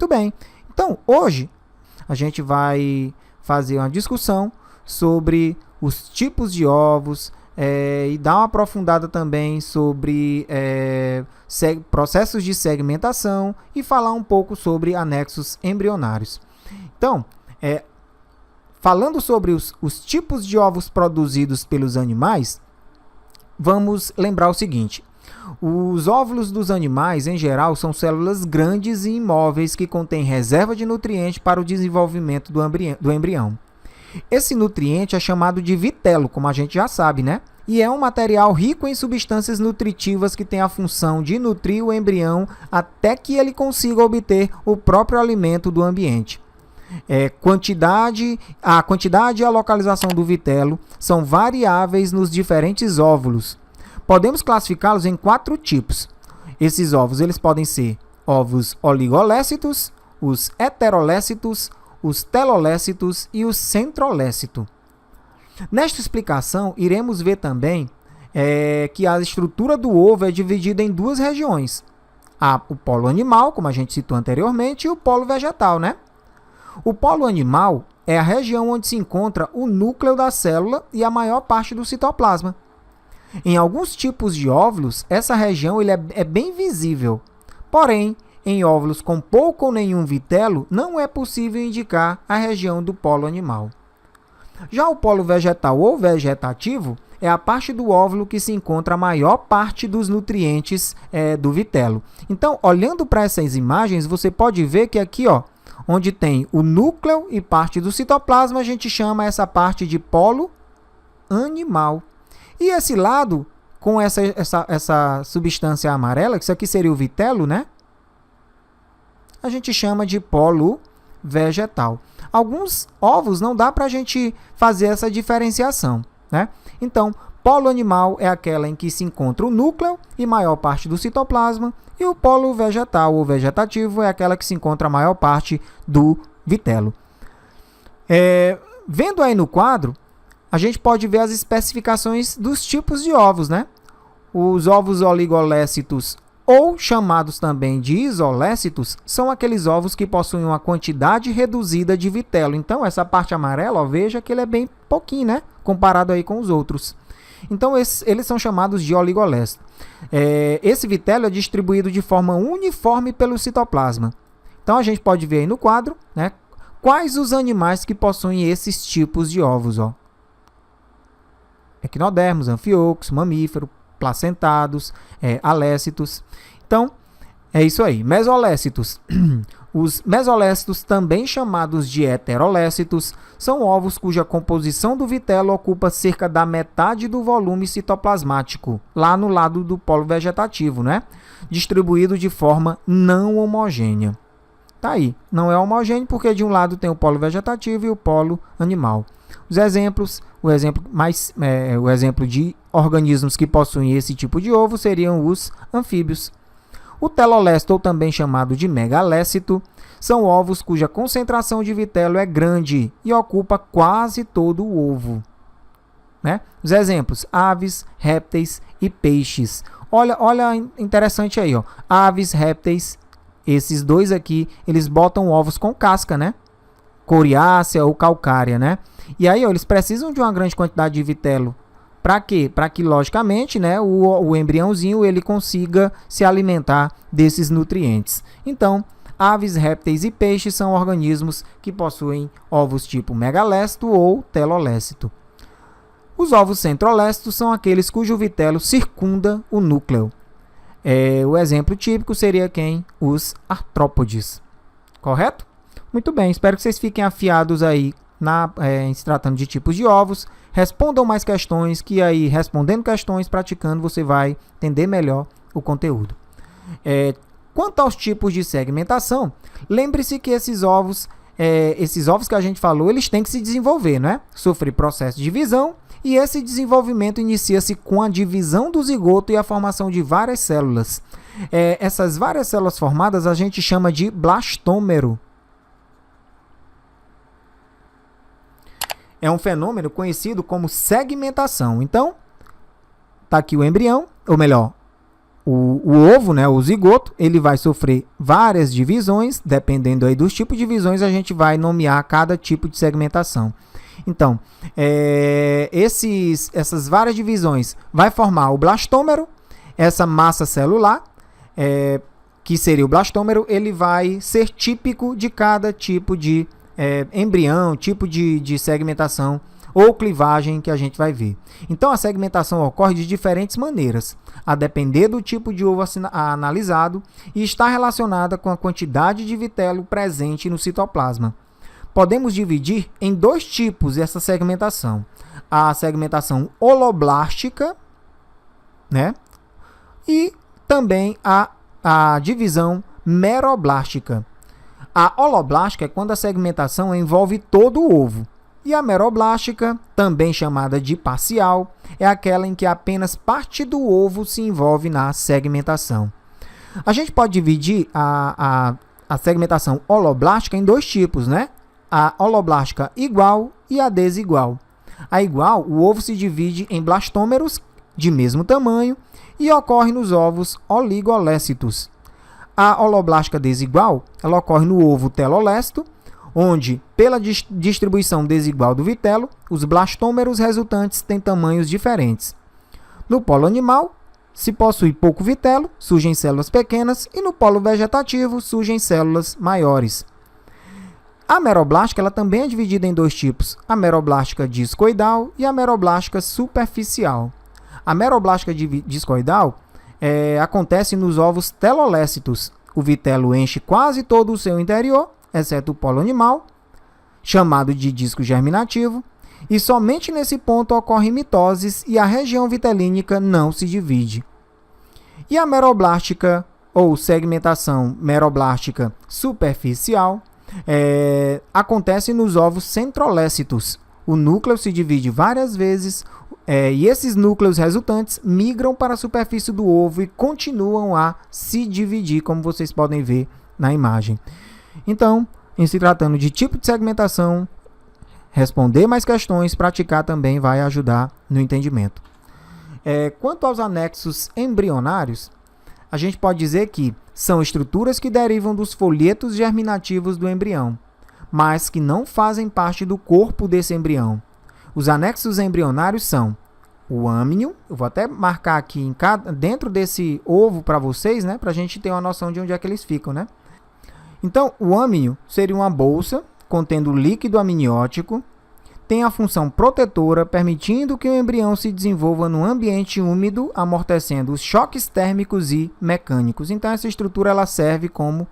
Muito bem. Então, hoje, a gente vai fazer uma discussão sobre os tipos de ovos e dar uma aprofundada também sobre processos de segmentação e falar um pouco sobre anexos embrionários. Então, falando sobre os tipos de ovos produzidos pelos animais, vamos lembrar o seguinte: os óvulos dos animais, em geral, são células grandes e imóveis que contêm reserva de nutriente para o desenvolvimento do embrião. Esse nutriente é chamado de vitelo, como a gente já sabe, né? E é um material rico em substâncias nutritivas que tem a função de nutrir o embrião até que ele consiga obter o próprio alimento do ambiente. A quantidade e a localização do vitelo são variáveis nos diferentes óvulos. Podemos classificá-los em 4 tipos. Esses ovos eles podem ser ovos oligolécitos, os heterolécitos, os telolécitos e os centrolécitos. Nesta explicação, iremos ver também que a estrutura do ovo é dividida em 2 regiões. Há o polo animal, como a gente citou anteriormente, e o polo vegetal, né? O polo animal é a região onde se encontra o núcleo da célula e a maior parte do citoplasma. Em alguns tipos de óvulos, essa região é bem visível. Porém, em óvulos com pouco ou nenhum vitelo, não é possível indicar a região do polo animal. Já o polo vegetal ou vegetativo é a parte do óvulo que se encontra a maior parte dos nutrientes do vitelo. Então, olhando para essas imagens, você pode ver que aqui, onde tem o núcleo e parte do citoplasma, a gente chama essa parte de polo animal. E esse lado, com essa substância amarela, que isso aqui seria o vitelo, né? A gente chama de polo vegetal. Alguns ovos não dá para a gente fazer essa diferenciação, né? Então, polo animal é aquela em que se encontra o núcleo e maior parte do citoplasma, e o polo vegetal ou vegetativo é aquela que se encontra a maior parte do vitelo. Vendo aí no quadro, a gente pode ver as especificações dos tipos de ovos, né? Os ovos oligolécitos, ou chamados também de isolécitos, são aqueles ovos que possuem uma quantidade reduzida de vitelo. Então, essa parte amarela, veja que ele é bem pouquinho, né? Comparado aí com os outros. Então, eles são chamados de oligolécitos. Esse vitelo é distribuído de forma uniforme pelo citoplasma. Então, a gente pode ver aí no quadro, né? Quais os animais que possuem esses tipos de ovos, Equinodermos, anfiocos, mamífero, placentados, alécitos. Então, é isso aí. Mesolécitos. Os mesolécitos, também chamados de heterolécitos, são ovos cuja composição do vitelo ocupa cerca da metade do volume citoplasmático, lá no lado do polo vegetativo, né? Distribuído de forma não homogênea. Tá aí. Não é homogêneo porque de um lado tem o polo vegetativo e o polo animal. Os exemplos, o exemplo de organismos que possuem esse tipo de ovo seriam os anfíbios. O telolécito, ou também chamado de megalécito, são ovos cuja concentração de vitelo é grande e ocupa quase todo o ovo, né? Os exemplos, aves, répteis e peixes. Olha interessante aí, aves, répteis, esses dois aqui, eles botam ovos com casca, né? Coriácea ou calcária, né? E aí, eles precisam de uma grande quantidade de vitelo. Para quê? Para que, logicamente, né, o embriãozinho ele consiga se alimentar desses nutrientes. Então, aves, répteis e peixes são organismos que possuem ovos tipo megalécito ou telolécito. Os ovos centrolécitos são aqueles cujo vitelo circunda o núcleo. O exemplo típico seria quem? Os artrópodes. Correto? Muito bem, espero que vocês fiquem afiados aí em se tratando de tipos de ovos. Respondam mais questões, que aí, respondendo questões, praticando, você vai entender melhor o conteúdo. Quanto aos tipos de segmentação, lembre-se que esses ovos que a gente falou, eles têm que se desenvolver, né? Sofrer processo de divisão, e esse desenvolvimento inicia-se com a divisão do zigoto e a formação de várias células. Essas várias células formadas a gente chama de blastômero. É um fenômeno conhecido como segmentação. Então, está aqui o embrião, ou melhor, o ovo, né, o zigoto, ele vai sofrer várias divisões. Dependendo aí dos tipos de divisões, a gente vai nomear cada tipo de segmentação. Então, essas várias divisões vai formar o blastômero. Essa massa celular, que seria o blastômero, ele vai ser típico de cada tipo de embrião, tipo de segmentação ou clivagem que a gente vai ver. Então, a segmentação ocorre de diferentes maneiras, a depender do tipo de ovo analisado, e está relacionada com a quantidade de vitelo presente no citoplasma. Podemos dividir em dois tipos essa segmentação. A segmentação holoblástica, né? E também a divisão meroblástica. A holoblástica é quando a segmentação envolve todo o ovo. E a meroblástica, também chamada de parcial, é aquela em que apenas parte do ovo se envolve na segmentação. A gente pode dividir a segmentação holoblástica em dois tipos, né? A holoblástica igual e a desigual. A igual, o ovo se divide em blastômeros de mesmo tamanho e ocorre nos ovos oligolécitos. A holoblástica desigual, ela ocorre no ovo telolécito, onde, pela distribuição desigual do vitelo, os blastômeros resultantes têm tamanhos diferentes. No polo animal, se possui pouco vitelo, surgem células pequenas, e no polo vegetativo surgem células maiores. A meroblástica ela também é dividida em dois tipos, a meroblástica discoidal e a meroblástica superficial. A meroblástica discoidal acontece nos ovos telolécitos. O vitelo enche quase todo o seu interior, exceto o polo animal, chamado de disco germinativo, e somente nesse ponto ocorrem mitoses e a região vitelínica não se divide. E a meroblástica, ou segmentação meroblástica superficial, acontece nos ovos centrolécitos. O núcleo se divide várias vezes e esses núcleos resultantes migram para a superfície do ovo e continuam a se dividir, como vocês podem ver na imagem. Então, em se tratando de tipo de segmentação, responder mais questões, praticar também vai ajudar no entendimento. Quanto aos anexos embrionários, a gente pode dizer que são estruturas que derivam dos folhetos germinativos do embrião, mas que não fazem parte do corpo desse embrião. Os anexos embrionários são o âmnio, eu vou até marcar aqui dentro desse ovo para vocês, né, para a gente ter uma noção de onde é que eles ficam, né? Então, o âmnio seria uma bolsa contendo líquido amniótico, tem a função protetora, permitindo que o embrião se desenvolva num ambiente úmido, amortecendo os choques térmicos e mecânicos. Então, essa estrutura ela serve como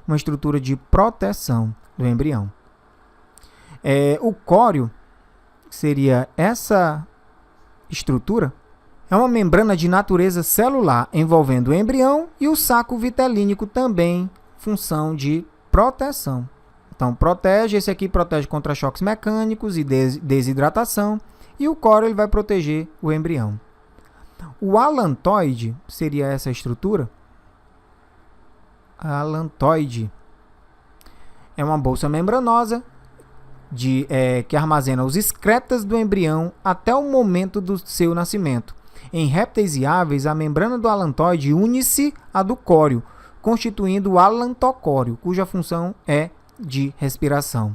uma estrutura de proteção do embrião. O córeo, que seria essa estrutura, é uma membrana de natureza celular envolvendo o embrião e o saco vitelínico também, função de proteção. Então, protege, esse aqui protege contra choques mecânicos e desidratação, e o córeo ele vai proteger o embrião. O alantoide seria essa estrutura. A alantoide é uma bolsa membranosa que armazena os excretas do embrião até o momento do seu nascimento. Em répteis e aves, a membrana do alantoide une-se à do córeo, constituindo o alantocóreo, cuja função é de respiração.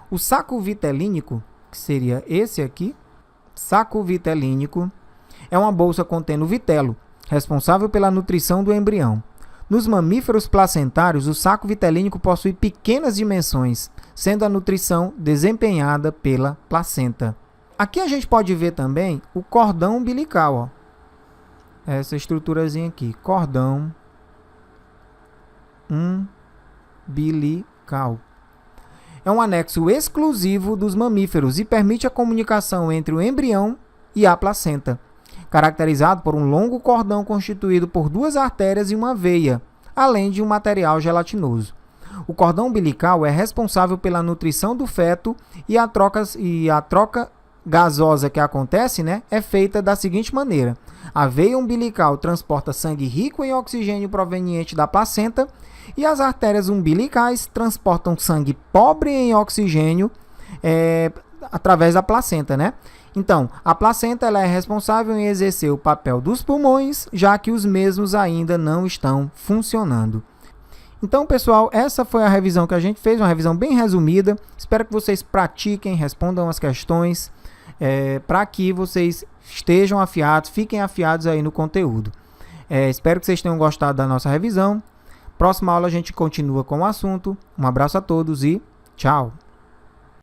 O saco vitelínico, que seria esse aqui, saco vitelínico, é uma bolsa contendo vitelo, responsável pela nutrição do embrião. Nos mamíferos placentários, o saco vitelínico possui pequenas dimensões, sendo a nutrição desempenhada pela placenta. Aqui a gente pode ver também o cordão umbilical, ó. Essa estruturazinha aqui, cordão umbilical. É um anexo exclusivo dos mamíferos e permite a comunicação entre o embrião e a placenta, caracterizado por um longo cordão constituído por duas artérias e uma veia, além de um material gelatinoso. O cordão umbilical é responsável pela nutrição do feto e a troca gasosa que acontece, né, é feita da seguinte maneira: a veia umbilical transporta sangue rico em oxigênio proveniente da placenta e as artérias umbilicais transportam sangue pobre em oxigênio através da placenta, né? Então, a placenta ela é responsável em exercer o papel dos pulmões, já que os mesmos ainda não estão funcionando. Então, pessoal, essa foi a revisão que a gente fez, uma revisão bem resumida. Espero que vocês pratiquem, respondam as questões, para que vocês estejam afiados, fiquem afiados aí no conteúdo. Espero que vocês tenham gostado da nossa revisão. Próxima aula a gente continua com o assunto. Um abraço a todos e tchau!